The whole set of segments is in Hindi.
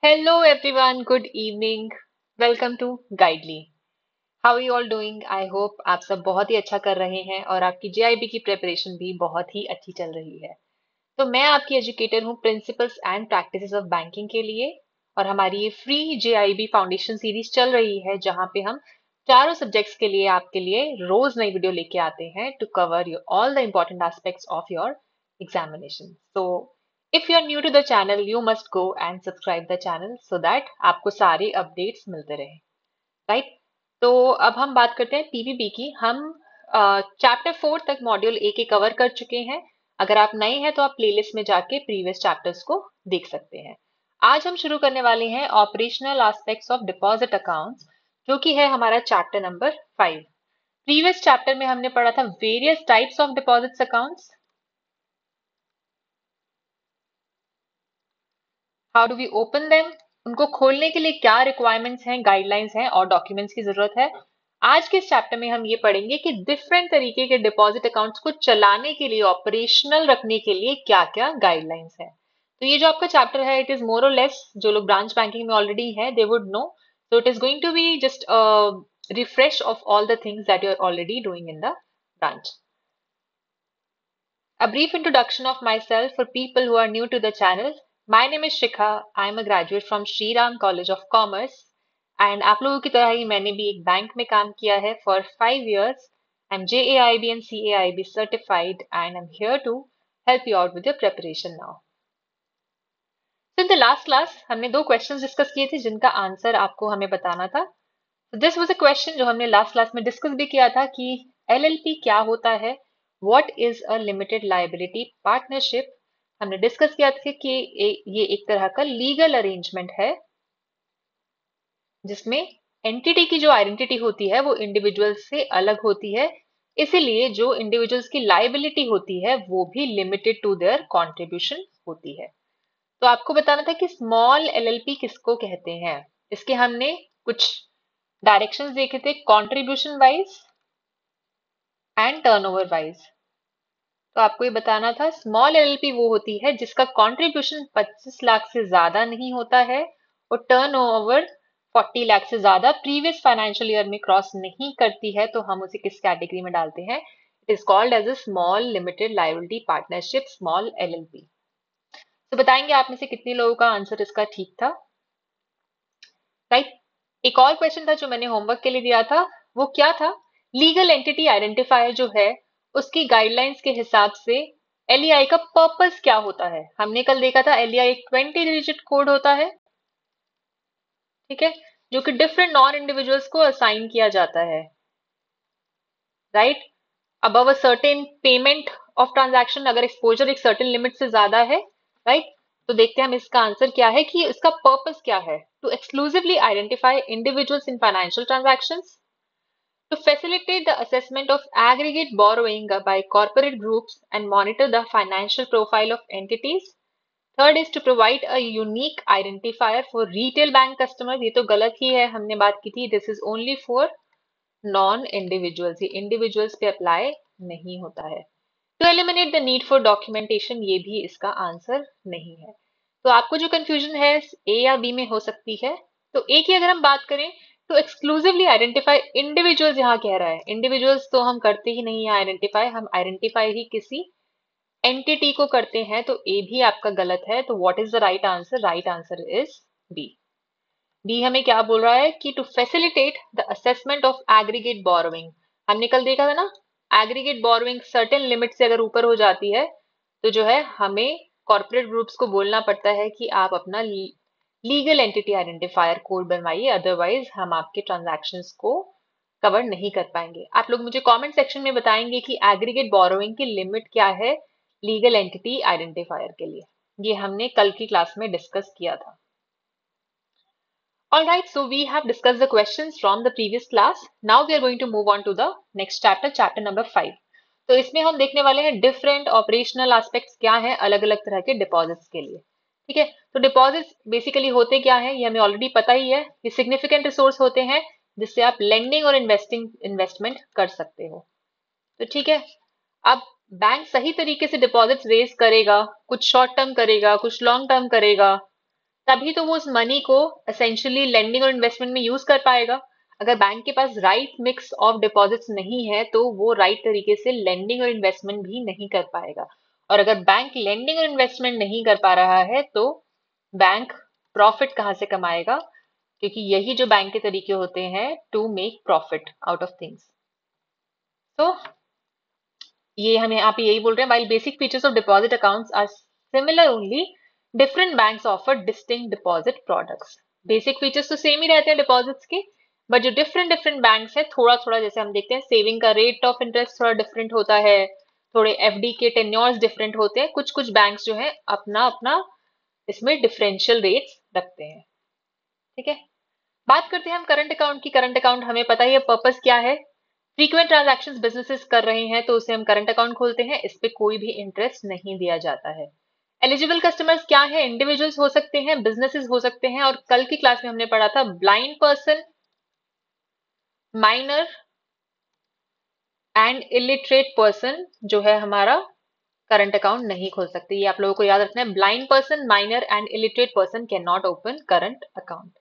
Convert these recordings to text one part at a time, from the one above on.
Hello everyone, good evening. Welcome to Guidely. How are you all doing? I hope आप सब बहुत ही अच्छा कर रहे हैं और आपकी जेआईबी की प्रिपरेशन भी बहुत ही अच्छी चल रही है। तो मैं आपकी एजुकेटर हूँ principles and practices of banking के लिए और हमारी ये फ्री जेआईबी फाउंडेशन सीरीज चल रही है जहाँ पे हम चारों सब्जेक्ट्स के लिए आपके लिए रोज नई वीडियो लेके आते हैं to cover all the important aspects of your examination. So if you are new to the channel, you must go and subscribe the channel so that आपको सारे अपडेट्स मिलते रहे, राइट? तो अब हम बात करते हैं पीवीबी की। हम चैप्टर 4 तक मॉड्यूल ए के कवर कर चुके हैं। अगर आप नए हैं तो आप प्लेलिस्ट में जाके प्रीवियस चैप्टर्स को देख सकते हैं। आज हम शुरू करने वाले हैं operational aspects of deposit accounts, जो कि है हमारा चैप्टर नंबर 5। प्रीवियस चैप्टर में हमने पढ़ा था various types of deposits accounts, how do we open them, उनको खोलने के लिए क्या रिक्वायरमेंट्स हैं, गाइडलाइंस हैं और डॉक्यूमेंट्स की जरूरत है। आज के इस चैप्टर में हम ये पढ़ेंगे कि डिफरेंट तरीके के डिपॉजिट अकाउंट्स को चलाने के लिए, ऑपरेशनल रखने के लिए क्या क्या गाइडलाइंस है। तो ये जो आपका चैप्टर है इट इज मोर और लेस, जो लोग ब्रांच बैंकिंग में ऑलरेडी है they would know, so it is going to be just refresh of all the things that you are already doing in the branch. A brief introduction of myself for people who are new to the channel. My name is Shikha. I am a graduate from Shri Ram College of Commerce. And आप लोगों की तरह ही मैंने भी एक बैंक में काम किया है for 5 years. I'm JAIB and CAIB certified and I'm here to help you out with your preparation now. So in the last class हमने दो questions discuss किए थे जिनका आंसर आपको हमें बताना था. So this was a question जो हमने लास्ट क्लास में डिस्कस भी किया था कि एलएलपी क्या होता है, what is a limited liability partnership. हमने डिस्कस किया था कि ये एक तरह का लीगल अरेंजमेंट है जिसमें एंटिटी की जो आइडेंटिटी होती है वो इंडिविजुअल्स से अलग होती है, इसीलिए जो इंडिविजुअल्स की लायबिलिटी होती है वो भी लिमिटेड टू देयर कॉन्ट्रीब्यूशन होती है। तो आपको बताना था कि स्मॉल एलएलपी किसको कहते हैं। इसके हमने कुछ डायरेक्शंस देखे थे, contribution wise and turnover wise. तो आपको ये बताना था स्मॉल एलएलपी वो होती है जिसका कंट्रीब्यूशन 25 लाख से ज्यादा नहीं होता है और टर्नओवर 40 लाख से ज्यादा प्रीवियस फाइनेंशियल ईयर में क्रॉस नहीं करती है, तो हम उसे किस कैटेगरी में डालते हैं? It is called as a small limited liability partnership, small LLP. तो बताएंगे आप में से कितने लोगों का आंसर इसका ठीक था, राइट? एक और क्वेश्चन था जो मैंने होमवर्क के लिए दिया था, वो क्या था? लीगल एंटिटी आइडेंटिफायर जो है उसकी गाइडलाइंस के हिसाब से एलईआई का पर्पस क्या होता है। हमने कल देखा था एलईआई एक 20 डिजिट कोड होता है, ठीक है, जो कि डिफरेंट नॉन इंडिविजुअल्स को असाइन किया जाता है, right? Above a certain payment of transaction, अगर एक्सपोजर एक सर्टेन लिमिट से ज्यादा है, राइट? तो देखते हैं हम इसका आंसर क्या है, कि इसका पर्पस क्या है। To exclusively identify individuals in financial transactions, to facilitate the assessment of aggregate borrowing by corporate groups and monitor the financial profile of entities. Third is to provide a unique identifier for retail bank customers. ये तो गलत ही है, हमने बात की थी this is only for non individuals, ये individuals पे apply नहीं होता है। To eliminate the need for documentation, ये भी इसका आंसर नहीं है। तो आपको जो कंफ्यूजन है ए या बी में हो सकती है, तो ए की अगर हम बात करें तो एक्सक्लूसिवली आइडेंटिफाई इंडिविजुअल्स यहाँ कह रहा है, इंडिविजुअल्स तो हम करते ही नहीं है आइडेंटिफाई, हम आइडेंटिफाई ही किसी एंटिटी को करते हैं, तो ए भी आपका गलत है। तो what is the right answer? Right answer is B. B हमें क्या बोल रहा है कि to facilitate the assessment of aggregate borrowing. हमने कल देखा था ना, एग्रीगेट बोरोइंग सर्टेन लिमिट से अगर ऊपर हो जाती है तो जो है हमें कॉर्पोरेट ग्रुप्स को बोलना पड़ता है कि आप अपना लीगल एंटिटी आइडेंटिफायर कोड बनवाइए, अदरवाइज हम आपके ट्रांजैक्शंस को कवर नहीं कर पाएंगे। आप लोग मुझे कमेंट सेक्शन में बताएंगे कि एग्रीगेट बोरोइंग की लिमिट क्या है लीगल एंटिटी आइडेंटिफायर के लिए। ये हमने कल की क्लास में डिस्कस किया था। Alright, so we have discussed the questions from the previous class. Now we are going to move on to the next chapter, chapter number 5. तो इसमें हम देखने वाले हैं डिफरेंट ऑपरेशनल एस्पेक्ट्स क्या हैं अलग अलग तरह के डिपॉजिट्स के लिए, ठीक है? तो डिपॉजिट्स बेसिकली होते क्या हैं ये हमें ऑलरेडी पता ही है। ये सिग्निफिकेंट रिसोर्स होते हैं जिससे आप लेंडिंग और इन्वेस्टमेंट कर सकते हो, तो ठीक है। अब बैंक सही तरीके से डिपॉजिट्स रेज करेगा, कुछ शॉर्ट टर्म करेगा, कुछ लॉन्ग टर्म करेगा, तभी तो वो उस मनी को एसेंशियली लेंडिंग और इन्वेस्टमेंट में यूज कर पाएगा। अगर बैंक के पास राइट मिक्स ऑफ डिपॉजिट्स नहीं है तो वो राइट तरीके से लेंडिंग और इन्वेस्टमेंट भी नहीं कर पाएगा। और अगर बैंक लेंडिंग और इन्वेस्टमेंट नहीं कर पा रहा है तो बैंक प्रॉफिट कहाँ से कमाएगा? क्योंकि यही जो बैंक के तरीके होते हैं to make profit out of things. तो ये हम यहाँ पे यही बोल रहे हैं, while basic features of deposit accounts are similar only, different banks offer distinct deposit products. Basic features तो सेम ही रहते हैं डिपॉजिट्स के, बट जो डिफरेंट डिफरेंट बैंक्स है थोड़ा थोड़ा, जैसे हम देखते हैं सेविंग का रेट ऑफ इंटरेस्ट थोड़ा डिफरेंट होता है, थोड़े एफडी के टेन्योर्स डिफरेंट होते हैं, कुछ कुछ बैंक्स जो है अपना अपना इसमें डिफरेंशियल रेट्स रखते हैं। ठीक है, बात करते हैं हम करंट अकाउंट की। करंट अकाउंट हमें पता ही है पर्पस क्या है। फ्रीक्वेंट ट्रांजैक्शंस बिजनेसेस कर रहे हैं तो उसे हम करंट अकाउंट खोलते हैं, इस पे कोई भी इंटरेस्ट नहीं दिया जाता है। एलिजिबल कस्टमर्स क्या है? इंडिविजुअल्स हो सकते हैं, बिजनेसेस हो सकते हैं, और कल की क्लास में हमने पढ़ा था blind person, minor and illiterate person जो है हमारा करंट अकाउंट नहीं खोल सकते। ये आप लोगों को याद रखना है, blind person, minor and illiterate person can not open current account.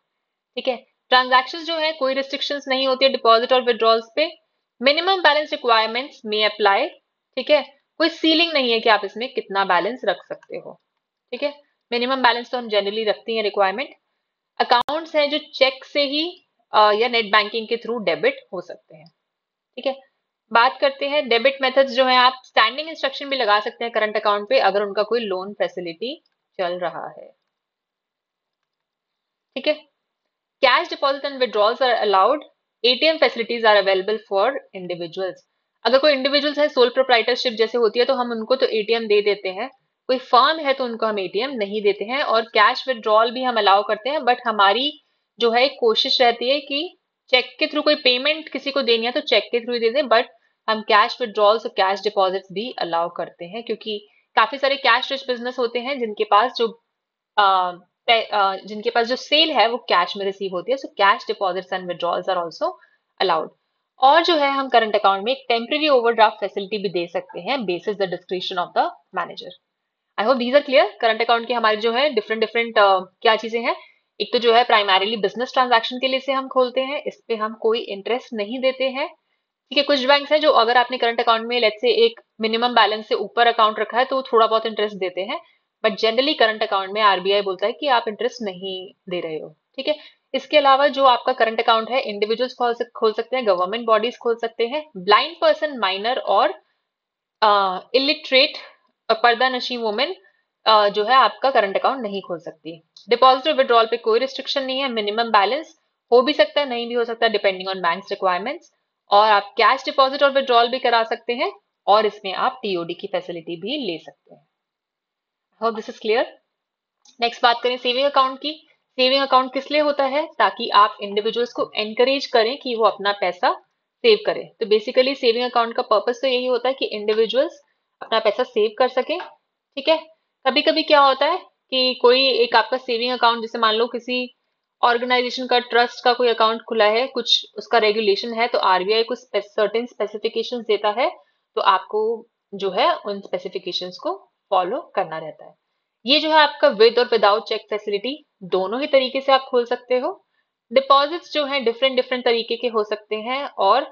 ठीक है, ट्रांजैक्शंस जो है कोई रिस्ट्रिक्शंस नहीं होती है डिपॉजिट और विड्रॉल्स पे। मिनिमम बैलेंस रिक्वायरमेंट्स में अप्लाई। ठीक है, कोई सीलिंग नहीं है कि आप इसमें कितना बैलेंस रख सकते हो। ठीक है, मिनिमम बैलेंस तो हम जनरली रखते हैं रिक्वायरमेंट। अकाउंट्स हैं जो चेक से ही या नेट बैंकिंग के थ्रू डेबिट हो सकते हैं। ठीक है, बात करते हैं डेबिट मेथड्स जो है, आप स्टैंडिंग इंस्ट्रक्शन भी लगा सकते हैं करंट अकाउंट पे अगर उनका कोई लोन फैसिलिटी चल रहा है। ठीक है, cash deposit and withdrawals are allowed. ATM facilities are available for individuals. अगर कोई इंडिविजुअल्स है, सोल प्रोप्राइटरशिप जैसे होती है, तो हम उनको तो एटीएम दे देते हैं। कोई फर्म है तो उनको हम एटीएम नहीं देते हैं। और कैश विड्रॉल भी हम अलाउ करते हैं, बट हमारी जो है कोशिश रहती है कि चेक के थ्रू कोई पेमेंट किसी को देनी है तो चेक के थ्रू ही दे दें, बट हम कैश विड्रॉल्स और कैश डिपॉजिट्स भी अलाउ करते हैं, क्योंकि काफी सारे कैश रिच बिजनेस होते हैं जिनके पास जो जिनके पास जो सेल है वो कैश में रिसीव होती है। So cash deposits and withdrawals are also allowed. और जो है हम करंट अकाउंट में एक टेम्पररी ओवरड्राफ्ट फैसिलिटी भी दे सकते हैं basis the description of the manager. I hope these are clear. Current account की हमारी जो है डिफरेंट डिफरेंट क्या चीजें हैं। एक तो जो है प्राइमरीली बिजनेस ट्रांजैक्शन के लिए से हम खोलते हैं, इस पे हम कोई इंटरेस्ट नहीं देते हैं। ठीक है, कुछ बैंक्स हैं जो अगर आपने करंट अकाउंट में लेट्स से एक मिनिमम बैलेंस से ऊपर अकाउंट रखा है तो थोड़ा बहुत इंटरेस्ट देते हैं, बट जनरली करंट अकाउंट में आरबीआई बोलता है कि आप इंटरेस्ट नहीं दे रहे हो। ठीक है, इसके अलावा जो आपका करंट अकाउंट है इंडिविजुअल्स खोल सकते हैं, गवर्नमेंट बॉडीज खोल सकते हैं, ब्लाइंड पर्सन, माइनर और इलिटरेट पर्दा नशी वुमेन जो है आपका करंट अकाउंट नहीं खोल सकती। डिपॉजिट और विड्रॉल पे कोई रिस्ट्रिक्शन नहीं है, मिनिमम बैलेंस हो भी सकता है नहीं भी हो सकता डिपेंडिंग ऑन बैंक्स रिक्वायरमेंट्स। और आप कैश डिपॉजिट और विड्रॉल भी करा सकते हैं, और इसमें आप टीओडी की फैसिलिटी भी ले सकते हैं। Hope this is clear. Next बात करें सेविंग अकाउंट की। सेविंग अकाउंट किस लिए होता है? ताकि आप इंडिविजुअल्स को एनकरेज करें कि वो अपना पैसा सेव करें। तो बेसिकली सेविंग अकाउंट का पर्पस तो यही होता है कि इंडिविजुअल्स अपना पैसा सेव कर सकें। ठीक है, कभी कभी क्या होता है कि कोई एक आपका सेविंग अकाउंट, जैसे मान लो किसी ऑर्गेनाइजेशन का, ट्रस्ट का कोई अकाउंट खुला है, कुछ उसका रेगुलेशन है, तो आरबीआई कुछ सर्टेन स्पेसिफिकेशंस देता है, तो आपको जो है उन स्पेसिफिकेशंस को फॉलो करना रहता है। ये जो है आपका विद और विदाउट चेक फैसिलिटी दोनों ही तरीके से आप खोल सकते हो। डिपॉजिट्स जो है डिफरेंट डिफरेंट तरीके के हो सकते हैं और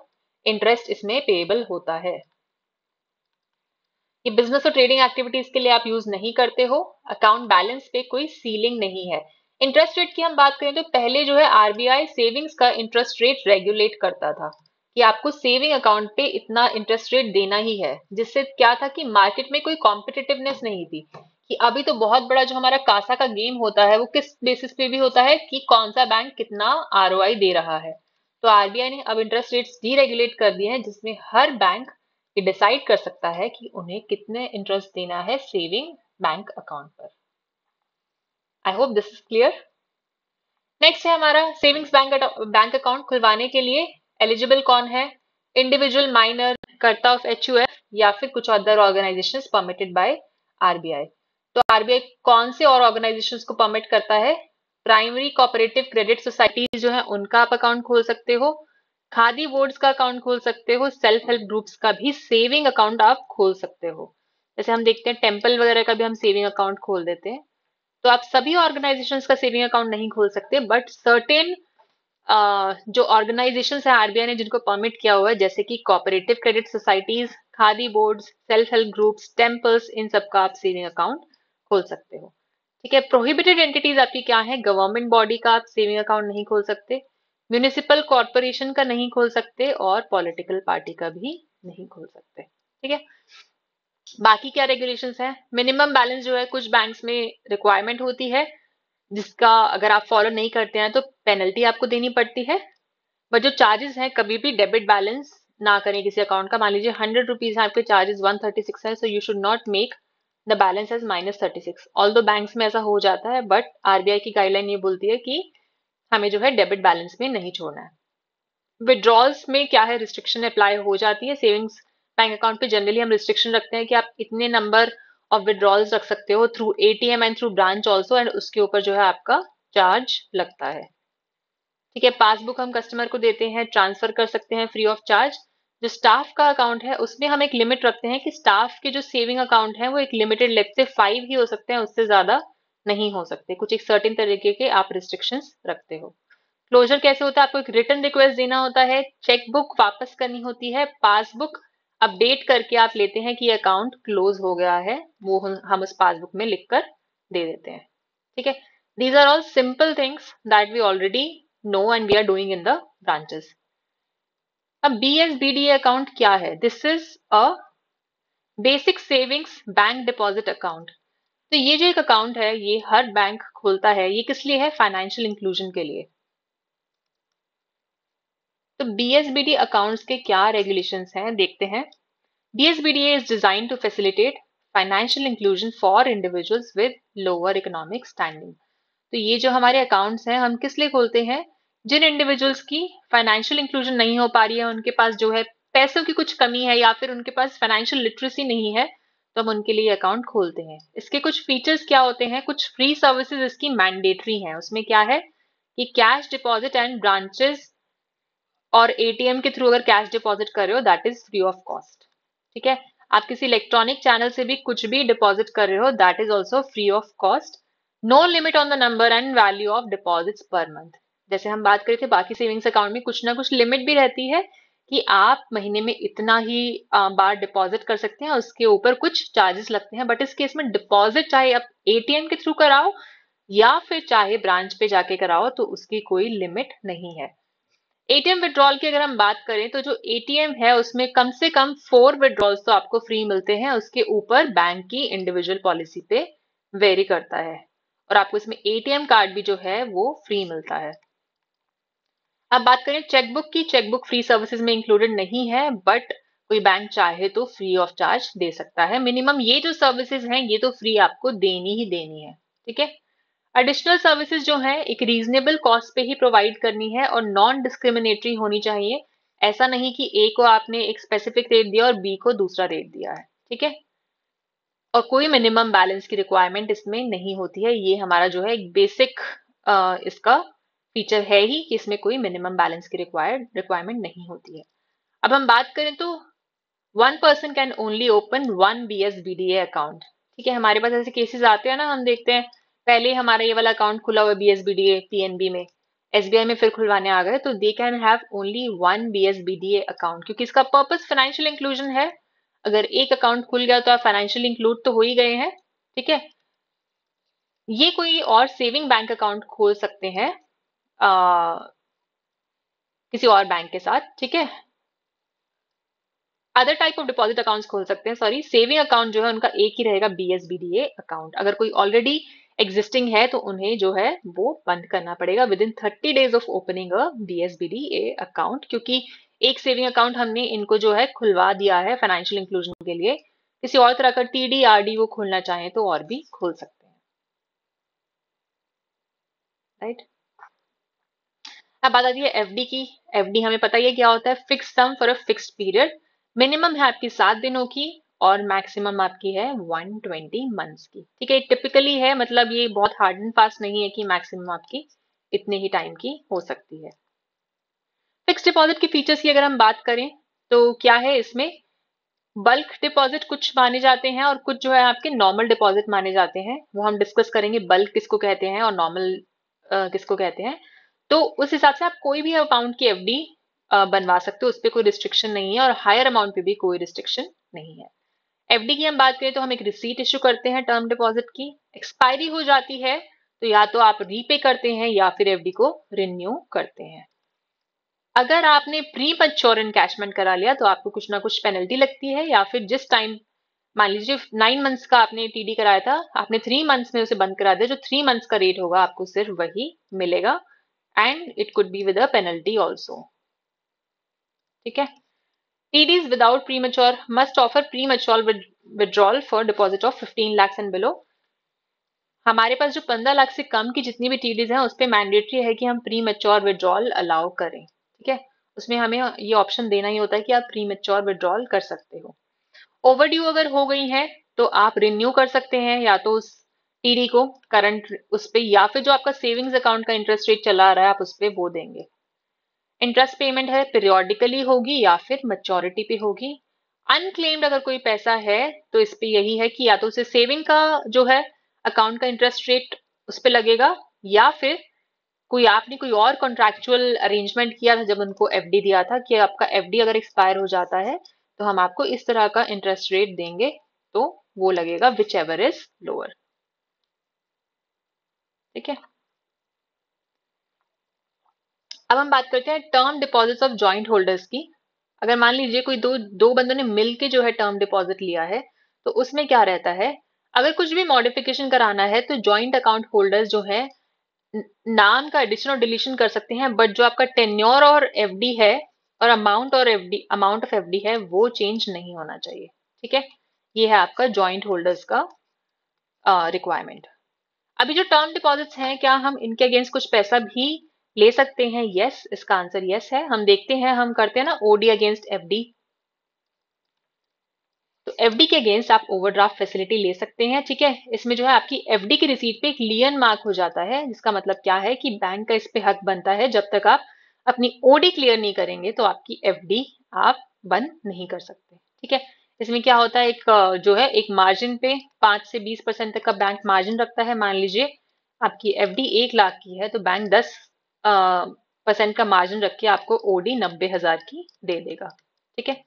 इंटरेस्ट इसमें पेएबल होता है। ये बिजनेस और ट्रेडिंग एक्टिविटीज के लिए आप यूज नहीं करते हो। अकाउंट बैलेंस पे कोई सीलिंग नहीं है। इंटरेस्ट रेट की हम बात करें तो पहले जो है आरबीआई सेविंग्स का इंटरेस्ट रेट रेगुलेट करता था कि आपको सेविंग अकाउंट पे इतना इंटरेस्ट रेट देना ही है, जिससे क्या था कि मार्केट में कोई कॉम्पिटिटिवनेस नहीं थी। कि अभी तो बहुत बड़ा जो हमारा कासा का गेम होता है वो किस बेसिस पे भी होता है कि कौन सा बैंक कितना आरओआई दे रहा है। तो आरबीआई ने अब इंटरेस्ट रेट्स डीरेगुलेट कर दिए हैं, जिसमें हर बैंक ये डिसाइड कर सकता है कि उन्हें कितने इंटरेस्ट देना है सेविंग बैंक अकाउंट पर। I hope this is clear. Next है हमारा सेविंग्स बैंक अकाउंट खुलवाने के लिए एलिजिबल कौन है? इंडिविजुअल, माइनर, कर्ता ऑफ एचयूएफ या फिर कुछ other organisations permitted by RBI. तो आरबीआई कौन से और ऑर्गेनाइजेशंस को परमिट करता है? प्राइमरी कोऑपरेटिव क्रेडिट सोसाइटीज जो है उनका आप अकाउंट खोल सकते हो, खादी बोर्ड्स का अकाउंट खोल सकते हो, सेल्फ हेल्प ग्रुप्स का भी सेविंग अकाउंट आप खोल सकते हो। जैसे हम देखते हैं टेम्पल वगैरह का भी हम सेविंग अकाउंट खोल देते हैं। तो आप सभी ऑर्गेनाइजेशंस का सेविंग अकाउंट नहीं खोल सकते, बट सर्टेन जो ऑर्गेनाइजेशंस है आरबीआई ने जिनको परमिट किया हुआ है, जैसे कि cooperative credit societies, Khadi boards, self help groups, temples, इन सबका आप सेविंग अकाउंट खोल सकते हो। ठीक है, प्रोहिबिटेड एंटिटीज आपकी क्या है? गवर्नमेंट बॉडी का आप सेविंग अकाउंट नहीं खोल सकते, म्यूनिसिपल कॉर्पोरेशन का नहीं खोल सकते, और पॉलिटिकल पार्टी का भी नहीं खोल सकते। ठीक है, बाकी क्या रेगुलेशंस है? मिनिमम बैलेंस जो है कुछ बैंक्स में रिक्वायरमेंट होती है, जिसका अगर आप फॉलो नहीं करते हैं तो पेनल्टी आपको देनी पड़ती है। बट जो चार्जेस हैं, कभी भी डेबिट बैलेंस ना करें किसी अकाउंट का। मान लीजिए 100 रुपीज है आपके, चार्जेस 136 है, so you should not make the balance as -36। Although banks में ऐसा हो जाता है, बट आरबीआई की गाइडलाइन ये बोलती है कि हमें जो है डेबिट बैलेंस में नहीं छोड़ना है। विड्रॉल्स में क्या है, रिस्ट्रिक्शन अप्लाई हो जाती है। सेविंग्स बैंक अकाउंट पे जनरली हम रिस्ट्रिक्शन रखते हैं कि आप इतने नंबर ऑफ विड्रॉल्स रख सकते हो through ATM and through branch also, and उसके ऊपर जो है आपका चार्ज लगता है। ठीक है, पासबुक हम कस्टमर को देते हैं, ट्रांसफर कर सकते हैं फ्री ऑफ चार्ज। जो स्टाफ का अकाउंट है उसमें हम एक लिमिट रखते हैं कि स्टाफ के जो सेविंग अकाउंट है वो एक लिमिटेड, लेट से 5 ही हो सकते हैं, उससे ज्यादा नहीं हो सकते। कुछ एक सर्टेन तरीके के आप रिस्ट्रिक्शंस रखते हो। क्लोजर कैसे होता है? आपको एक रिटर्न रिक्वेस्ट देना होता है, चेकबुक वापस करनी होती है, पासबुक अपडेट करके आप लेते हैं कि अकाउंट क्लोज हो गया है, वो हम उस पासबुक में लिखकर दे देते हैं। ठीक है, these are all simple things that we already know and we are doing in the branches. अब BSBDA अकाउंट क्या है? This is a basic savings bank deposit account. तो ये जो एक अकाउंट है ये हर बैंक खोलता है। ये किस लिए है? फाइनेंशियल इंक्लूजन के लिए। तो BSBD अकाउंट्स के क्या रेगुलेशंस हैं देखते हैं। BSBDA is designed to facilitate financial inclusion for individuals with lower economic standing. तो ये जो हमारे अकाउंट्स हैं हम किस लिए खोलते हैं? जिन इंडिविजुअल्स की फाइनेंशियल इंक्लूजन नहीं हो पा रही है, उनके पास जो है पैसों की कुछ कमी है, या फिर उनके पास फाइनेंशियल लिटरेसी नहीं है, तो हम उनके लिए अकाउंट खोलते हैं। इसके कुछ फीचर्स क्या होते हैं? कुछ फ्री सर्विसेज इसकी मैंडेटरी हैं। उसमें क्या है कि कैश डिपॉजिट एंड ब्रांचेस और एटीएम के थ्रू अगर कैश डिपॉजिट कर रहे हो that is free of cost. ठीक है, आप किसी इलेक्ट्रॉनिक चैनल से भी कुछ भी डिपॉजिट कर रहे हो that is also free of cost. No limit on the number and value of deposits per month. जैसे हम बात करें थे बाकी सेविंग्स अकाउंट में कुछ ना कुछ लिमिट भी रहती है कि आप महीने में इतना ही बार डिपॉजिट कर सकते हैं, उसके ऊपर कुछ चार्जेस लगते हैं। बट इस केस में डिपॉजिट चाहे आप एटीएम के थ्रू कराओ या फिर चाहे ब्रांच पे जाके कराओ, तो उसकी कोई लिमिट नहीं है। एटीएम विड्रॉल की अगर हम बात करें तो जो एटीएम है उसमें कम से कम 4 विड्रॉल्स तो आपको फ्री मिलते हैं, उसके ऊपर बैंक की इंडिविजुअल पॉलिसी पे वेरी करता है। और आपको इसमें एटीएम कार्ड भी जो है वो फ्री मिलता है। अब बात करें चेकबुक की, चेकबुक फ्री सर्विसेज में इंक्लूडेड नहीं है, बट कोई बैंक चाहे तो फ्री ऑफ चार्ज दे सकता है। मिनिमम ये जो सर्विसेज हैं ये तो फ्री आपको देनी ही देनी है। ठीक है, एडिशनल सर्विसेज जो है एक रीजनेबल कॉस्ट पे ही प्रोवाइड करनी है और नॉन डिस्क्रिमिनेटरी होनी चाहिए। ऐसा नहीं कि ए को आपने एक स्पेसिफिक रेट दिया और बी को दूसरा रेट दिया है। ठीक है, और कोई मिनिमम बैलेंस की रिक्वायरमेंट इसमें नहीं होती है। ये हमारा जो है एक बेसिक इसका फीचर है ही कि इसमें कोई मिनिमम बैलेंस की रिक्वायरमेंट नहीं होती है। अब हम बात करें तो 1 person can only open 1 BSBDA account. ठीक है, हमारे पास ऐसे केसेस आते हैं ना, हम देखते हैं पहले हमारा ये वाला अकाउंट खुला हुआ BSBDA PNB में, SBI में फिर खुलवाने आ गए, तो they can have only 1 BSBDA account, क्योंकि इसका पर्पस फाइनेंशियल इंक्लूजन है। अगर एक अकाउंट खुल गया तो आप फाइनेंशियल इंक्लूड तो हो ही गए हैं। ठीक है, ये कोई और सेविंग बैंक अकाउंट खोल सकते हैं किसी और बैंक के साथ। ठीक है, other type of deposit accounts खोल सकते हैं, सॉरी सेविंग अकाउंट जो है उनका एक ही रहेगा BSBDA अकाउंट। अगर कोई ऑलरेडी एग्जिस्टिंग है तो उन्हें जो है वो बंद करना पड़ेगा with in 30 days of opening a BSBDA account, क्योंकि एक सेविंग अकाउंट हमने इनको जो है खुलवा दिया है फाइनेंशियल इंक्लूजन के लिए। किसी और तरह का TD RD वो खोलना चाहें तो और भी खोल सकते हैं। राइट, अब बात आती है FD की। FD हमें पता ही है क्या होता है, fix sum for a fixed period. Minimum है आपकी 7 दिनों की और मैक्सिमम आपकी है 120 मंथ्स की। ठीक है, टिपिकली है, मतलब ये बहुत हार्ड एंड फास्ट नहीं है कि मैक्सिमम आपकी इतने ही टाइम की हो सकती है। फिक्स डिपॉजिट की फीचर्स की अगर हम बात करें तो क्या है इसमें, बल्क डिपॉजिट कुछ माने जाते हैं और कुछ जो है आपके नॉर्मल डिपॉजिट माने जाते हैं, वो हम डिस्कस करेंगे बल्क किसको कहते हैं और नॉर्मल किसको कहते हैं। तो उस हिसाब से आप कोई भी अमाउंट की एफडी बनवा सकते हो, उस पर कोई रिस्ट्रिक्शन नहीं है, और हायर अमाउंट पे भी कोई रिस्ट्रिक्शन नहीं है। एफडी की हम बात करें तो हम एक रिसीट इशू करते हैं टर्म डिपॉजिट की, एक्सपायरी हो जाती है तो या तो आप रीपे करते हैं या फिर एफडी को रिन्यू करते हैं। अगर आपने प्री मैच्योर इनकैशमेंट करा लिया तो आपको कुछ ना कुछ पेनल्टी लगती है, या फिर जिस टाइम, मान लीजिए 9 मंथ्स का आपने टीडी कराया था, आपने 3 मंथ्स में उसे बंद करा दिया, जो 3 मंथ्स का रेट होगा आपको सिर्फ वही मिलेगा, and it could be with a penalty also. ठीक है। TDs without premature must offer premature withdrawal for deposit of 15 lakhs and below। हमारे पास जो 15 लाख से कम की जितनी भी टीडीज हैं उस पे मैंडेटरी है कि हम प्री मेच्योर विड्रॉल अलाउ करें। ठीक है, उसमें हमें ये ऑप्शन देना ही होता है कि आप प्री मेच्योर विड्रॉल कर सकते हो। ओवरड्यू अगर हो गई है तो आप रिन्यू कर सकते हैं, या तो उस टीडी को करंट उस पे, या फिर जो आपका सेविंग्स अकाउंट का इंटरेस्ट रेट चला आ रहा है आप उस पे वो देंगे। इंटरेस्ट पेमेंट है पीरियोडिकली होगी या फिर मैच्योरिटी पे होगी। अनक्लेम्ड अगर कोई पैसा है तो इस पे यही है कि या तो उसे सेविंग का जो है अकाउंट का इंटरेस्ट रेट उस पे लगेगा, या फिर कोई आपने कोई और कॉन्ट्रैक्चुअल अरेंजमेंट किया था जब उनको एफडी दिया था कि आपका एफडी अगर एक्सपायर हो जाता है तो हम आपको इस तरह का इंटरेस्ट रेट देंगे, तो वो लगेगा विच एवर इज लोअर। ठीक है। अब हम बात करते हैं term deposits of joint holders की। अगर मान लीजिए कोई दो दो बंदों ने मिलके जो है टर्म डिपॉजिट लिया है, तो उसमें क्या रहता है, अगर कुछ भी मॉडिफिकेशन कराना है तो जॉइंट अकाउंट होल्डर्स जो है नाम का एडिशन और डिलीशन कर सकते हैं, बट जो आपका टेन्योर और एफडी है और अमाउंट ऑफ एफडी है वो चेंज नहीं होना चाहिए। ठीक है, ये है आपका जॉइंट होल्डर्स का रिक्वायरमेंट। अभी जो टर्म डिपॉजिट्स हैं, क्या हम इनके अगेंस्ट कुछ पैसा भी ले सकते हैं? यस, इसका आंसर यस है। हम देखते हैं, हम करते हैं ना ओडी अगेंस्ट एफडी, तो एफडी के अगेंस्ट आप ओवरड्राफ्ट फैसिलिटी ले सकते हैं। ठीक है, इसमें जो है आपकी एफडी की रिसीट पे एक लियन मार्क हो जाता है, जिसका मतलब क्या है कि बैंक का इस पे हक बनता है, जब तक आप अपनी ओडी क्लियर नहीं करेंगे तो आपकी एफडी आप बंद नहीं कर सकते। ठीक है, इसमें क्या होता है, एक जो है एक मार्जिन पे 5 से 20% तक का बैंक मार्जिन रखता है। मान लीजिए आपकी एफडी 1 लाख की है तो बैंक 10% का मार्जिन रख के आपको ओडी 90,000 की दे देगा। ठीक है,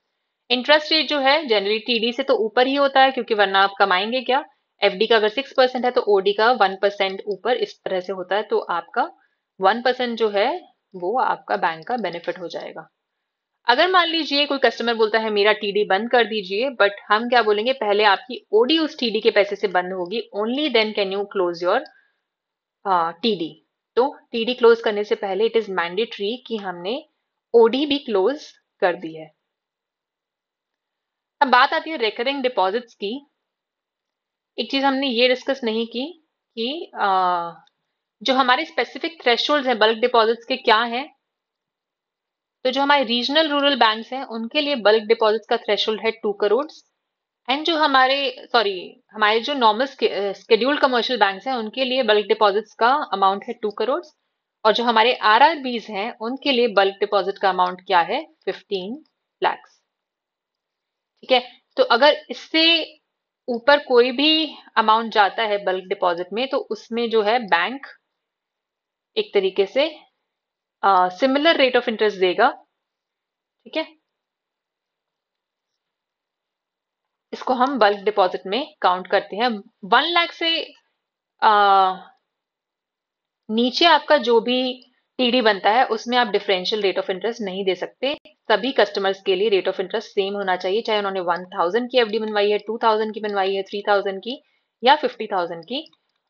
इंटरेस्ट रेट जो है जनरली टीडी से तो ऊपर ही होता है, क्योंकि वरना आप कमाएंगे क्या। एफडी का अगर 6% है तो ओडी का 1% ऊपर इस तरह से होता है, तो आपका 1% जो है वो आपका बैंक का बेनिफिट हो जाएगा। अगर मान लीजिए कोई कस्टमर बोलता है मेरा टीडी बंद कर दीजिए, बट हम क्या बोलेंगे, पहले आपकी ओडी उस टीडी के पैसे से बंद होगी, only then can you close your TD. तो टीडी क्लोज करने से पहले इट इज मैंडेटरी कि हमने ओडी भी क्लोज कर दी है। अब बात आती है रिकरिंग डिपॉजिट्स की। एक चीज हमने ये डिस्कस नहीं की कि जो हमारे स्पेसिफिक थ्रेशोल्ड्स हैं बल्क डिपॉजिट्स के क्या हैं। तो जो हमारे रीजनल रूरल बैंक्स हैं उनके लिए बल्क डिपॉजिट्स का थ्रेशोल्ड है 2 करोड़, एंड जो हमारे जो नॉर्मल स्केड्यूल्ड कमर्शियल बैंक्स हैं उनके लिए बल्क डिपॉजिट्स का अमाउंट है 2 करोड़, और जो हमारे आरआरबीज हैं उनके लिए बल्क डिपॉजिट का अमाउंट क्या है, 15 लाख। ठीक है, तो अगर इससे ऊपर कोई भी अमाउंट जाता है बल्क डिपॉजिट में तो उसमें जो है बैंक एक तरीके से सिमिलर रेट ऑफ इंटरेस्ट देगा। ठीक है, इसको हम बल्क डिपॉजिट में काउंट करते हैं। 1 लाख से नीचे आपका जो भी टीडी बनता है उसमें आप डिफरेंशियल रेट ऑफ इंटरेस्ट नहीं दे सकते। सभी कस्टमर्स के लिए रेट ऑफ इंटरेस्ट सेम होना चाहिए, चाहे उन्होंने 1000 की एफडी बनवाई है, 2000 की बनवाई है, 3000 की या 50,000 की।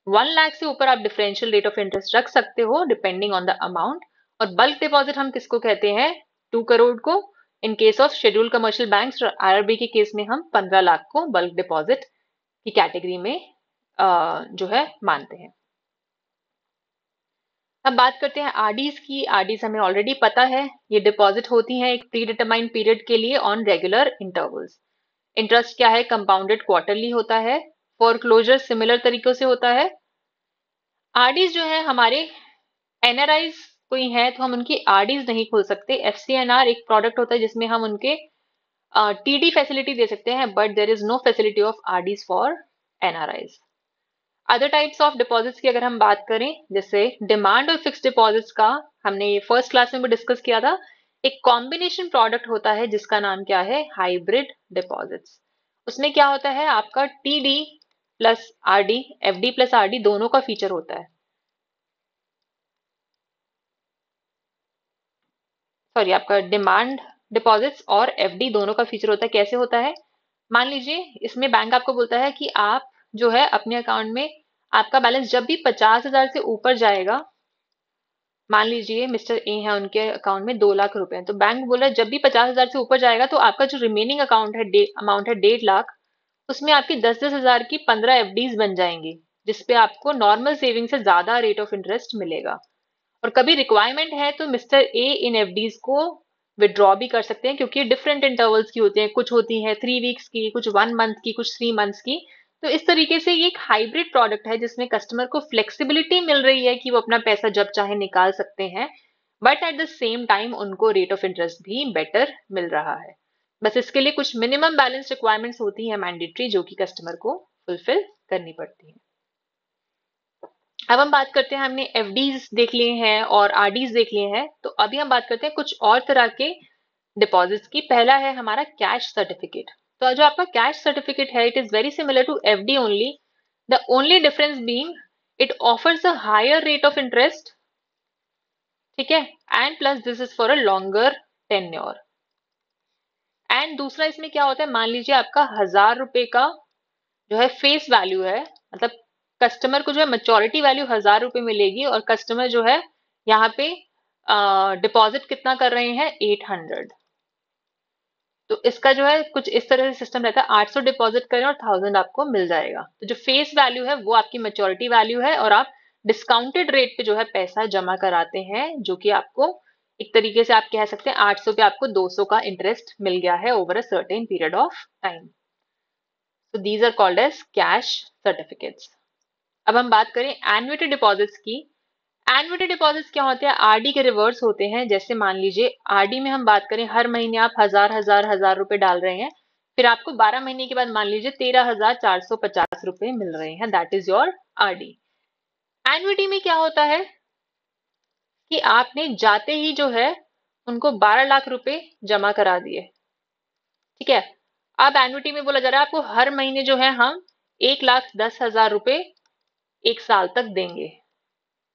1 लाख से ऊपर आप डिफरेंशियल रेट ऑफ इंटरेस्ट रख सकते हो डिपेंडिंग ऑन द अमाउंट। और बल्क डिपॉजिट हम किसको कहते हैं, 2 करोड़ को। In case of scheduled commercial banks और आरआरबी के केस में हम 15 लाख को बल्क डिपॉजिट की कैटेगरी में जो है मानते हैं। अब बात करते हैं आरडीज की। आरडीज हमें ऑलरेडी पता है, ये डिपॉजिट होती हैं एक प्री डिटरमाइंड पीरियड के लिए ऑन रेगुलर इंटरवल्स। इंटरेस्ट क्या है, कंपाउंडेड क्वार्टरली होता है। फोरक्लोजर सिमिलर तरीकों से होता है। आरडीज जो है हमारे एनआरआईज कोई है तो हम उनकी आरडीज नहीं खोल सकते। एफसीएनआर एक प्रोडक्ट होता है जिसमें हम उनके टीडी फैसिलिटी दे सकते हैं, but there is no facility of RDs for NRIs. Other types of deposits की अगर हम बात करें, जैसे डिमांड और फिक्स्ड डिपॉजिट्स का हमने ये फर्स्ट क्लास में भी डिस्कस किया था। एक कॉम्बिनेशन प्रोडक्ट होता है जिसका नाम क्या है, हाइब्रिड डिपॉजिट्स। उसमें क्या होता है, आपका TD plus RD, FD plus RD दोनों का फीचर होता है। सॉरी, आपका डिमांड डिपॉजिट्स और एफडी दोनों का फीचर होता है। कैसे होता है, मान लीजिए इसमें बैंक आपको बोलता है कि आप जो है अपने अकाउंट में आपका बैलेंस जब भी 50,000 से ऊपर जाएगा, मान लीजिए मिस्टर ए है, उनके अकाउंट में 2 लाख रुपए हैं, तो बैंक बोल रहा है जब भी 50,000 से ऊपर जाएगा तो आपका जो रिमेनिंग अकाउंट है, अमाउंट है 1.5 लाख, उसमें आपकी 10-10 हजार की 15 एफडीज बन जाएंगी, जिसपे आपको नॉर्मल सेविंग से ज्यादा रेट ऑफ इंटरेस्ट मिलेगा। और कभी रिक्वायरमेंट है तो मिस्टर ए इन एफडीज को विड्रॉ भी कर सकते हैं, क्योंकि डिफरेंट इंटरवल्स की होती हैं, कुछ होती हैं 3 वीक्स की, कुछ 1 मंथ की, कुछ 3 मंथ्स की। तो इस तरीके से ये एक हाइब्रिड प्रोडक्ट है जिसमें कस्टमर को फ्लेक्सिबिलिटी मिल रही है कि वो अपना पैसा जब चाहे निकाल सकते हैं, but at the same time उनको रेट ऑफ इंटरेस्ट भी बेटर मिल रहा है। बस इसके लिए कुछ मिनिमम बैलेंस रिक्वायरमेंट्स होती है मैंडेटरी, जो कि कस्टमर को फुलफिल करनी पड़ती है। अब हम बात करते हैं, हमने एफडीज देख लिए हैं और आरडीज देख लिए हैं, तो अभी हम बात करते हैं कुछ और तरह के डिपॉजिट्स की। पहला है हमारा कैश सर्टिफिकेट। तो जो आपका कैश सर्टिफिकेट है, it is very similar to FD only, the only difference being it offers a higher rate of interest, ठीक है, and plus this is for a longer tenure. And दूसरा इसमें क्या होता है, मान लीजिए आपका 1,000 रुपए का जो है फेस वैल्यू है, मतलब कस्टमर को जो है मैच्योरिटी वैल्यू 1,000 रुपए मिलेगी, और कस्टमर जो है यहाँ पे डिपॉजिट कितना कर रहे हैं, 800। तो इसका जो है कुछ इस तरह से सिस्टम रहता है, 800 डिपॉजिट करें और 1000 आपको मिल जाएगा। तो जो फेस वैल्यू है वो आपकी मैच्योरिटी वैल्यू है, और आप डिस्काउंटेड रेट पे जो है पैसा जमा कराते हैं, जो कि आपको एक तरीके से आप कह सकते हैं 800 पे आपको 200 का इंटरेस्ट मिल गया है over a certain period of time. So these are called as cash certificates. अब हम बात करें एन्युटी डिपॉजिट्स की। एन्युटी डिपॉजिट्स क्या होते हैं, आरडी के रिवर्स होते हैं। जैसे मान लीजिए आरडी में हम बात करें, हर महीने आप 1,000 रुपए डाल रहे हैं, फिर आपको 12 महीने के बाद मान लीजिए 13,450 रुपए मिल रहे हैं, that is your RD. Annuity में क्या होता है कि आपने जाते ही जो है उनको 12 लाख रुपए जमा करा दिए, ठीक है। अब एन्युटी में बोला जा रहा है आपको हर महीने जो है हम 1,10,000 रुपए 1 साल तक देंगे।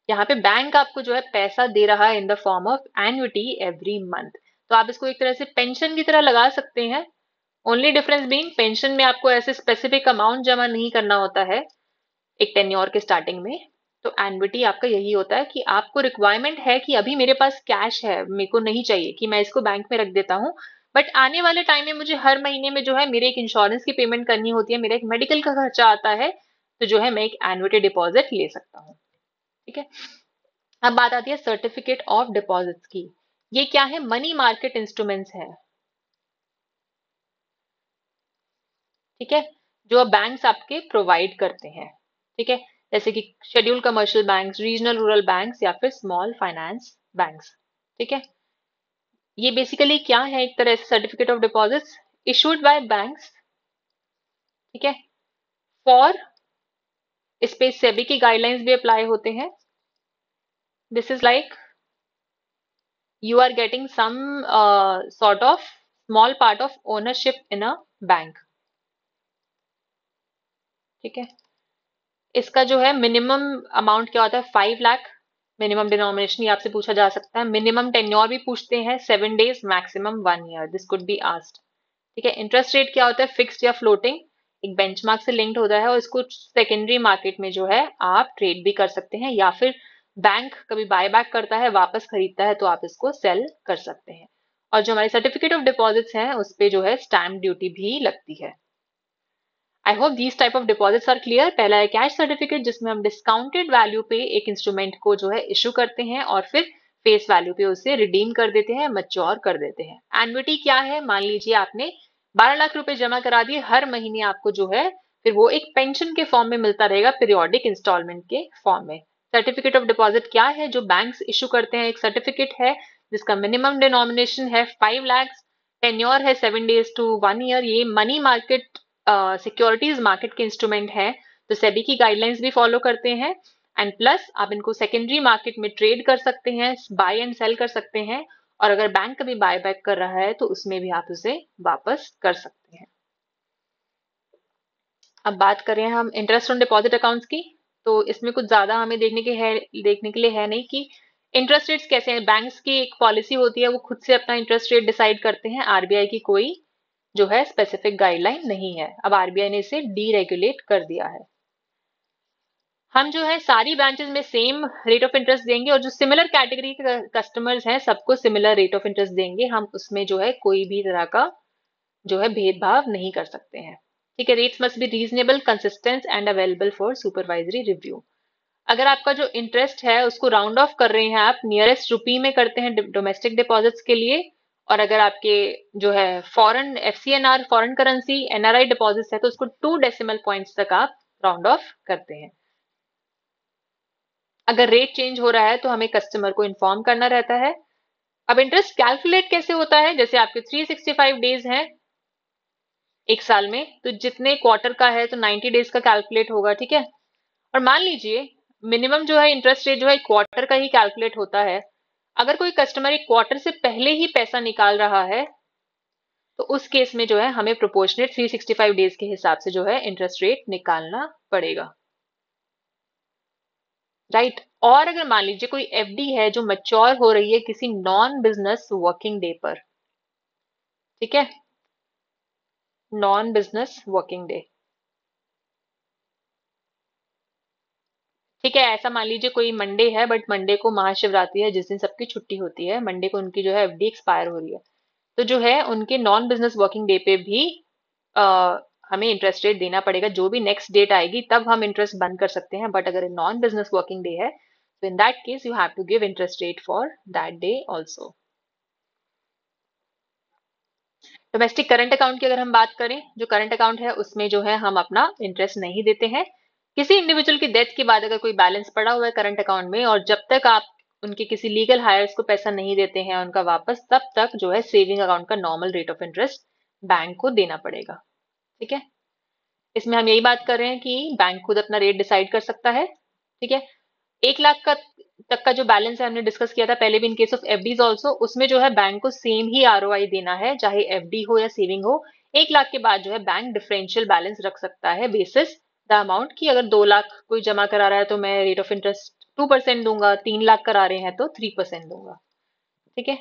यहाँ पे बैंक आपको जो है पैसा दे रहा है in the form of annuity every month. तो आप इसको एक तरह से पेंशन की तरह लगा सकते हैं। ओनली डिफरेंस बीइंग पेंशन में आपको ऐसे स्पेसिफिक अमाउंट जमा नहीं करना होता है एक टेन्योर के स्टार्टिंग में। तो एन्युटी आपका यही होता है कि आपको रिक्वायरमेंट है कि अभी मेरे पास कैश है, मेरे को नहीं चाहिए कि मैं इसको बैंक में रख देता हूँ, बट आने वाले टाइम में मुझे हर महीने में जो है मेरे एक इंश्योरेंस की पेमेंट करनी होती है, मेरा एक मेडिकल का खर्चा आता है, तो जो है मैं एक एन्युटी डिपॉजिट ले सकता हूँ, ठीक है। अब बात आती है सर्टिफिकेट ऑफ डिपॉजिट्स की। ये क्या है, मनी मार्केट इंस्ट्रूमेंट्स है, ठीक है, जो बैंक्स आपके प्रोवाइड करते हैं, ठीक है, जैसे कि schedule commercial banks, regional rural banks, या फिर स्मॉल फाइनेंस बैंक्स, ठीक है। ये बेसिकली क्या है, एक तरह से certificate of deposits issued by banks, ठीक है, फॉर इस पे सेबी की गाइडलाइंस भी अप्लाई होते हैं। This is like you are getting some sort of small part of ownership in a bank, ठीक है। इसका जो है मिनिमम अमाउंट क्या होता है, 5 लाख मिनिमम डिनोमिनेशन, ये आपसे पूछा जा सकता है। मिनिमम टेन्योर भी पूछते हैं, 7 days, maximum 1 year, this could be asked, ठीक है। इंटरेस्ट रेट क्या होता है, फिक्स्ड या फ्लोटिंग, एक बेंचमार्क से लिंक्ड होता है, और इसको सेकेंडरी मार्केट में जो है आप ट्रेड भी कर सकते हैं, या फिर बैंक कभी बाय बैक करता है, वापस खरीदता है, तो आप इसको सेल कर सकते हैं। और जो हमारे सर्टिफिकेट ऑफ डिपॉजिट्स हैं उस पे जो है स्टैम्प ड्यूटी भी लगती है। I hope these type of deposits are clear. पहला है कैश सर्टिफिकेट, जिसमें हम डिस्काउंटेड वैल्यू पे एक इंस्ट्रूमेंट को जो है इशू करते हैं, और फिर फेस वैल्यू पे उसे रिडीम कर देते हैं, मच्योर कर देते हैं। एन्युटी क्या है, मान लीजिए आपने 12 लाख रुपए जमा करा दिए, हर महीने आपको जो है फिर वो एक पेंशन के फॉर्म में मिलता रहेगा, पीरियोडिक इंस्टॉलमेंट के फॉर्म में। सर्टिफिकेट ऑफ डिपॉजिट क्या है, जो बैंक्स इशू करते हैं, एक सर्टिफिकेट है जिसका मिनिमम डिनोमिनेशन है 5 लाख, टेन्योर है 7 days to 1 year। ये मनी मार्केट सिक्योरिटीज मार्केट के इंस्ट्रूमेंट हैं, तो सेबी की गाइडलाइंस भी फॉलो करते हैं। एंड प्लस आप इनको सेकेंडरी मार्केट में ट्रेड कर सकते हैं, बाय एंड सेल कर सकते हैं, और अगर बैंक कभी बाय बैक कर रहा है तो उसमें भी आप उसे वापस कर सकते हैं। अब बात करें हम इंटरेस्ट ऑन डिपॉजिट अकाउंट्स की, तो इसमें कुछ ज्यादा हमें देखने के लिए है नहीं कि इंटरेस्ट रेट्स कैसे हैं। बैंक्स की एक पॉलिसी होती है, वो खुद से अपना इंटरेस्ट रेट डिसाइड करते हैं, आरबीआई की कोई जो है स्पेसिफिक गाइडलाइन नहीं है। अब आरबीआई ने इसे डीरेगुलेट कर दिया है। हम जो है सारी ब्रांचेस में सेम रेट ऑफ इंटरेस्ट देंगे, और जो सिमिलर कैटेगरी के कस्टमर्स हैं सबको सिमिलर रेट ऑफ इंटरेस्ट देंगे। हम उसमें जो है कोई भी तरह का जो है भेदभाव नहीं कर सकते हैं। ठीक है, rates must be reasonable, consistent and available for supervisory review. अगर आपका जो इंटरेस्ट है उसको राउंड ऑफ कर रहे हैं, आप नियरेस्ट रुपी में करते हैं डोमेस्टिक डिपॉजिट्स के लिए, और अगर आपके जो है foreign FCNR foreign currency NRI deposits है तो उसको 2 डेसिमल पॉइंट्स तक आप राउंड ऑफ करते हैं। अगर रेट चेंज हो रहा है तो हमें कस्टमर को इन्फॉर्म करना रहता है। अब इंटरेस्ट कैलकुलेट कैसे होता है, जैसे आपके 365 डेज हैं एक साल में, तो जितने क्वार्टर का है तो 90 डेज का कैलकुलेट होगा। ठीक है, और मान लीजिए मिनिमम जो है इंटरेस्ट रेट जो है क्वार्टर का ही कैलकुलेट होता है। अगर कोई कस्टमर एक क्वार्टर से पहले ही पैसा निकाल रहा है तो उस केस में जो है हमें प्रोपोर्शनेट 365 डेज के हिसाब से जो है इंटरेस्ट रेट निकालना पड़ेगा। राइट, और अगर मान लीजिए कोई एफडी है जो मैच्योर हो रही है किसी नॉन बिजनेस वर्किंग डे पर, ठीक है, नॉन बिजनेस वर्किंग डे, ठीक है, ऐसा मान लीजिए कोई मंडे है बट मंडे को महाशिवरात्रि है जिस दिन सबकी छुट्टी होती है, मंडे को उनकी जो है एफडी एक्सपायर हो रही है, तो जो है उनके नॉन बिजनेस वर्किंग डे पे भी आ, हमें इंटरेस्ट रेट देना पड़ेगा। जो भी नेक्स्ट डेट आएगी तब हम इंटरेस्ट बंद कर सकते हैं, बट अगर नॉन बिजनेस वर्किंग डे है तो in that case you have to give interest rate for that day also. Domestic current account की अगर हम बात करें, जो करंट अकाउंट है उसमें जो है हम अपना इंटरेस्ट नहीं देते हैं। किसी इंडिविजुअल की डेथ के बाद अगर कोई बैलेंस पड़ा हुआ है करंट अकाउंट में और जब तक आप उनके किसी लीगल हायर्स को पैसा नहीं देते हैं उनका वापस, तब तक जो है सेविंग अकाउंट का normal rate of interest bank को देना पड़ेगा। ठीक है, इसमें हम यही बात कर रहे हैं कि बैंक खुद अपना रेट डिसाइड कर सकता है। ठीक है, 1 लाख का तक का जो बैलेंस है हमने डिस्कस किया था पहले भी in case of FDs also, उसमें जो है बैंक को सेम ही आरओआई देना है चाहे एफडी हो या सेविंग हो। 1 लाख के बाद जो है बैंक डिफरेंशियल बैलेंस रख सकता है बेसिस द अमाउंट की, अगर 2 लाख कोई जमा करा रहा है तो मैं रेट ऑफ इंटरेस्ट 2% दूंगा, 3 लाख करा रहे हैं तो 3% दूंगा। ठीक है,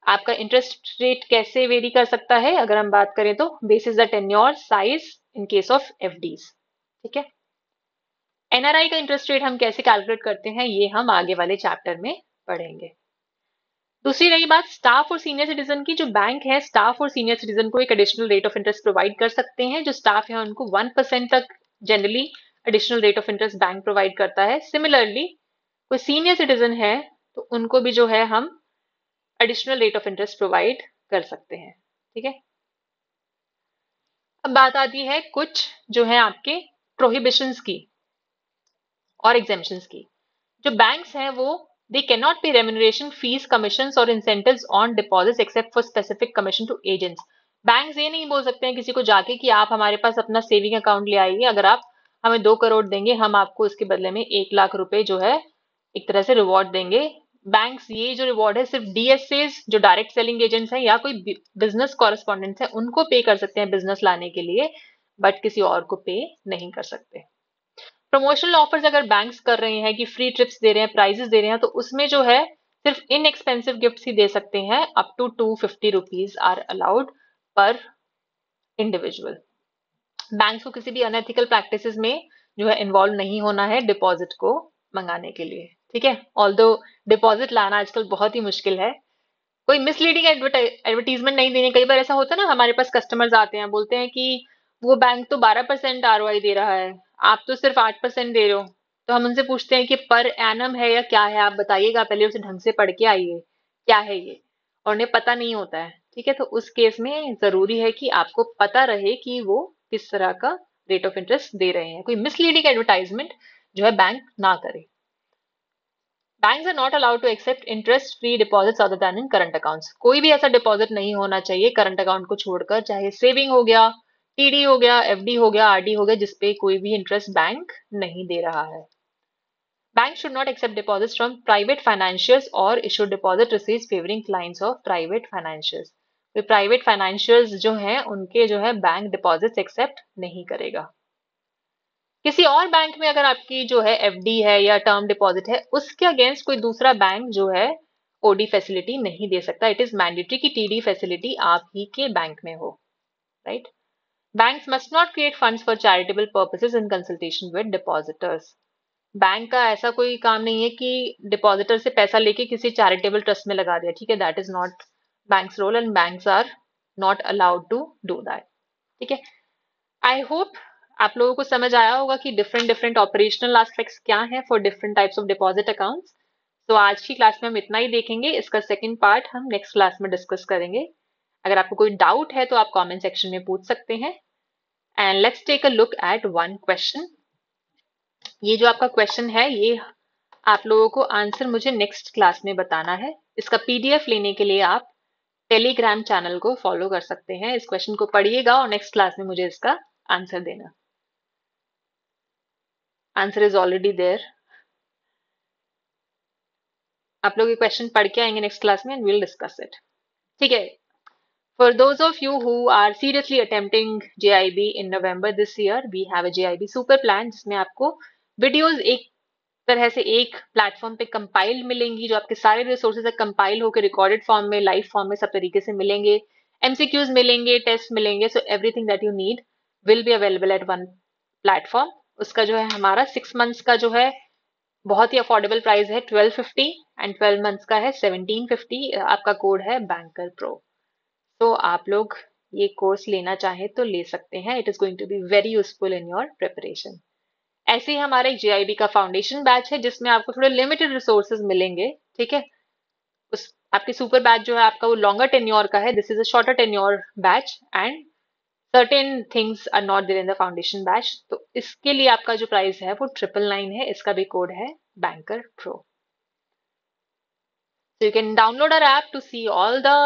आपका इंटरेस्ट रेट कैसे वेरी कर सकता है अगर हम बात करें तो basis the tenure size in case of FDs. ठीक है, एनआरआई का इंटरेस्ट रेट हम कैसे कैलकुलेट करते हैं ये हम आगे वाले चैप्टर में पढ़ेंगे। दूसरी रही बात स्टाफ और सीनियर सिटीजन की, जो बैंक है स्टाफ और सीनियर सिटीजन को एक additional rate of interest provide कर सकते हैं। जो स्टाफ है उनको 1% तक generally additional rate of interest bank provide करता है। सिमिलरली कोई सीनियर सिटीजन है तो उनको भी जो है हम additional rate of interest provide कर सकते हैं। ठीक है, अब बात आती है कुछ जो है आपके प्रोहिबिशंस की और एग्जेम्पशंस की। जो बैंक्स हैं वो they can not pay remuneration fees commissions और incentives on deposits except for specific commission to agents. Banks ये नहीं बोल सकते हैं किसी को जाके कि आप हमारे पास अपना सेविंग अकाउंट ले आइए, अगर आप हमें 2 करोड़ देंगे हम आपको इसके बदले में 1 लाख रुपए जो है एक तरह से रिवॉर्ड देंगे। बैंक्स ये जो रिवॉर्ड है सिर्फ डीएसएस जो डायरेक्ट सेलिंग एजेंट्स हैं या कोई बिजनेस कॉरेस्पॉन्डेंट्स है उनको पे कर सकते हैं बिजनेस लाने के लिए, बट किसी और को पे नहीं कर सकते। प्रमोशनल ऑफर्स अगर बैंक्स कर रहे हैं कि फ्री ट्रिप्स दे रहे हैं, प्राइजेस दे रहे हैं, तो उसमें जो है सिर्फ इनएक्सपेंसिव गिफ्ट ही दे सकते हैं। Up to 250 rupees are allowed per individual. Banks को किसी भी अनएथिकल प्रैक्टिसेस में जो है इन्वॉल्व नहीं होना है डिपॉजिट को मंगाने के लिए। ठीक है, ऑल्दो डिपॉजिट लाना आजकल बहुत ही मुश्किल है। कोई मिसलीडिंग एडवर्टीजमेंट नहीं देनी। कई बार ऐसा होता है ना, हमारे पास कस्टमर्स आते हैं बोलते हैं कि वो बैंक तो 12% आरओआई दे रहा है, आप तो सिर्फ 8% दे रहे हो। तो हम उनसे पूछते हैं कि पर एनम है या क्या है, आप बताइएगा, पहले उसे ढंग से पढ़ के आइए क्या है ये, और उन्हें पता नहीं होता है। ठीक है, तो उस केस में जरूरी है कि आपको पता रहे कि वो किस तरह का रेट ऑफ इंटरेस्ट दे रहे हैं। कोई मिसलीडिंग एडवर्टाइजमेंट जो है बैंक ना करे। Banks are not allowed to accept interest free deposits other than in current accounts. कोई भी ऐसा डिपॉजिट नहीं होना चाहिए करंट अकाउंट को छोड़कर, चाहे सेविंग हो गया, टीडी हो गया, एफडी हो गया, आरडी हो गया, जिसपे कोई भी इंटरेस्ट बैंक नहीं दे रहा है। Banks should not accept deposits from private financiers or issue deposit receipts favoring clients of private financiers। Way private financiers जो हैं उनके जो है बैंक डिपॉजिट्स एक्सेप्ट नहीं करेगा। किसी और बैंक में अगर आपकी जो है एफडी है या टर्म डिपॉजिट है, उसके अगेंस्ट कोई दूसरा बैंक जो है ओडी फैसिलिटी नहीं दे सकता। इट इज मैंडेटरी कि टीडी फैसिलिटी आप ही के बैंक में हो, right. Banks must not create funds for charitable purposes in consultation with depositors. Bank का ऐसा कोई काम नहीं है कि डिपॉजिटर से पैसा लेके किसी चैरिटेबल ट्रस्ट में लगा दिया, ठीक है। That is not banks role and banks are not allowed to do that, ठीक है। आई होप आप लोगों को समझ आया होगा कि डिफरेंट डिफरेंट ऑपरेशनल एस्पेक्ट्स क्या हैं for different types of deposit accounts. तो आज की क्लास में हम इतना ही देखेंगे। इसका सेकंड पार्ट हम नेक्स्ट क्लास में डिस्कस करेंगे। अगर आपको कोई डाउट है तो आप कमेंट सेक्शन में पूछ सकते हैं। And let's take a look at one question. ये जो आपका क्वेश्चन है, ये आप लोगों को आंसर मुझे नेक्स्ट क्लास में बताना है। इसका पीडीएफ लेने के लिए आप टेलीग्राम चैनल को फॉलो कर सकते हैं। इस क्वेश्चन को पढ़िएगा और नेक्स्ट क्लास में मुझे इसका आंसर देना। Answer is already there. आप लोग ये क्वेश्चन पढ़ के आएंगे नेक्स्ट क्लास में एंड विल डिस्कस इट, ठीक है। For those of you who are seriously attempting JIB in November this year, we have a JIB super plan जिसमें आपको वीडियोस एक तरह से एक प्लेटफॉर्म पे कंपाइल्ड मिलेंगी, जो आपके सारे रिसोर्सेज कंपाइल होकर रिकॉर्डेड फॉर्म में, लाइव फॉर्म में सब तरीके से मिलेंगे। एमसीक्यूज मिलेंगे, टेस्ट मिलेंगे, so everything that you need will be available at one platform. उसका जो है हमारा 6 मंथ्स का जो है बहुत ही अफोर्डेबल प्राइस है 1250 एंड 12 मंथ्स का है 1750। आपका कोड है बैंकर प्रो। तो आप लोग ये कोर्स लेना चाहें तो ले सकते हैं। It is going to be very useful in your preparation. ऐसे ही हमारा एक जेआईबी का फाउंडेशन बैच है जिसमें आपको थोड़े लिमिटेड रिसोर्सेज मिलेंगे, ठीक है। उस आपके सुपर बैच जो है आपका वो लॉन्गर टेन्योर का है। This is a shorter tenure batch and certain things are not there in the foundation batch. तो इसके लिए आपका जो प्राइस है वो 999 है। इसका भी कोड है banker pro. So you can download our app to see all the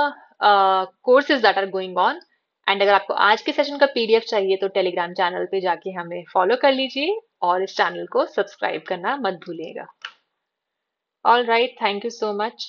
courses that are going on. And अगर आपको आज के सेशन का पीडीएफ चाहिए तो टेलीग्राम चैनल पे जाके हमें फॉलो कर लीजिए और इस चैनल को सब्सक्राइब करना मत भूलिएगा। All right, thank you so much.